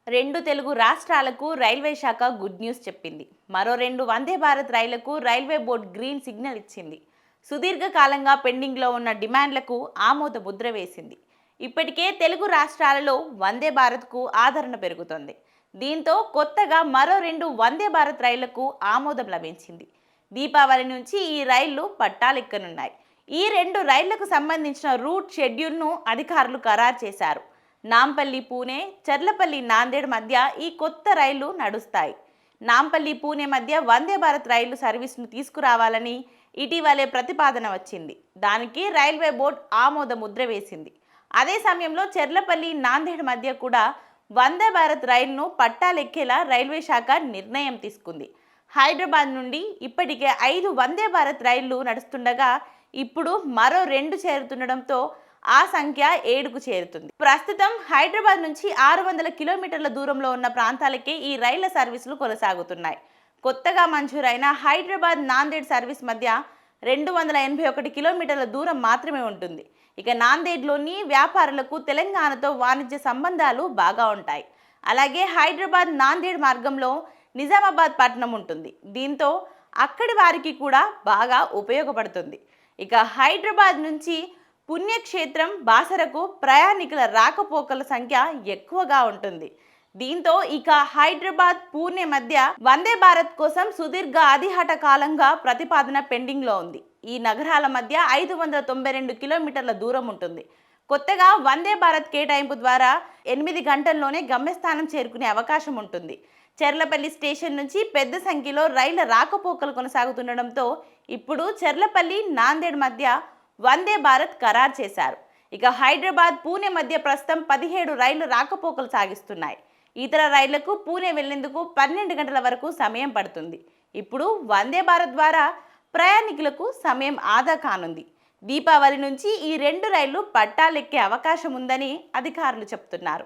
రెండు తెలుగు రాష్ట్రాలకు రైల్వే శాఖ గుడ్ న్యూస్ చెప్పింది. మరో రెండు వందే భారత్ రైళ్లకు రైల్వే బోర్డు గ్రీన్ సిగ్నల్ ఇచ్చింది. సుదీర్ఘకాలంగా పెండింగ్లో ఉన్న డిమాండ్లకు ఆమోద ముద్ర వేసింది. ఇప్పటికే తెలుగు రాష్ట్రాలలో వందే భారత్కు ఆదరణ పెరుగుతోంది. దీంతో కొత్తగా మరో రెండు వందే భారత్ రైళ్లకు ఆమోదం లభించింది. దీపావళి నుంచి ఈ రైళ్లు పట్టాలెక్కనున్నాయి. ఈ రెండు రైళ్లకు సంబంధించిన రూట్ షెడ్యూల్ను అధికారులు ఖరారు చేశారు. నాంపల్లి పూణే, చర్లపల్లి నాందేడ్ మధ్య ఈ కొత్త రైళ్లు నడుస్తాయి. నాంపల్లి పూణే మధ్య వందే భారత్ రైలు సర్వీసును తీసుకురావాలని ఇటీవలే ప్రతిపాదన వచ్చింది. దానికి రైల్వే బోర్డు ఆమోద ముద్ర వేసింది. అదే సమయంలో చర్లపల్లి నాందేడ్ మధ్య కూడా వందే భారత్ రైలును పట్టాలెక్కేలా రైల్వే శాఖ నిర్ణయం తీసుకుంది. హైదరాబాద్ నుండి ఇప్పటికే 5 వందే భారత్ రైళ్లు నడుస్తుండగా ఇప్పుడు మరో 2 చేరుతుండడంతో ఆ సంఖ్య 7కు చేరుతుంది. ప్రస్తుతం హైదరాబాద్ నుంచి 600 కిలోమీటర్ల దూరంలో ఉన్న ప్రాంతాలకే ఈ రైళ్ల సర్వీసులు కొనసాగుతున్నాయి. కొత్తగా మంజూరైన హైదరాబాద్ నాందేడ్ సర్వీస్ మధ్య 281 కిలోమీటర్ల దూరం మాత్రమే ఉంటుంది. ఇక నాందేడ్లోని వ్యాపారులకు తెలంగాణతో వాణిజ్య సంబంధాలు బాగా ఉంటాయి. అలాగే హైదరాబాద్ నాందేడ్ మార్గంలో నిజామాబాద్ పట్టణం ఉంటుంది. దీంతో అక్కడి వారికి కూడా బాగా ఉపయోగపడుతుంది. ఇక హైదరాబాద్ నుంచి పుణ్యక్షేత్రం బాసరకు ప్రయాణికుల రాకపోకల సంఖ్య ఎక్కువగా ఉంటుంది. దీంతో ఇక హైదరాబాద్ పూణే మధ్య వందే భారత్ కోసం సుదీర్ఘ అధిహట కాలంగా ప్రతిపాదన పెండింగ్లో ఉంది. ఈ నగరాల మధ్య 592 కిలోమీటర్ల దూరం ఉంటుంది. కొత్తగా వందే భారత్ కేటాయింపు ద్వారా 8 గంటల్లోనే గమ్యస్థానం చేరుకునే అవకాశం ఉంటుంది. చెర్లపల్లి స్టేషన్ నుంచి పెద్ద సంఖ్యలో రైళ్ల రాకపోకలు కొనసాగుతుండడంతో ఇప్పుడు చెర్లపల్లి నాందేడ్ మధ్య వందే భారత్ ఖరారు చేశారు. ఇక హైదరాబాద్ పూణే మధ్య ప్రస్తుతం 17 రైళ్లు రాకపోకలు సాగిస్తున్నాయి. ఇతర రైళ్లకు పూణే వెళ్లేందుకు 12 గంటల వరకు సమయం పడుతుంది. ఇప్పుడు వందే భారత్ ద్వారా ప్రయాణికులకు సమయం ఆదా కానుంది. దీపావళి నుంచి ఈ 2 రైళ్లు పట్టాలెక్కే అవకాశం ఉందని అధికారులు చెప్తున్నారు.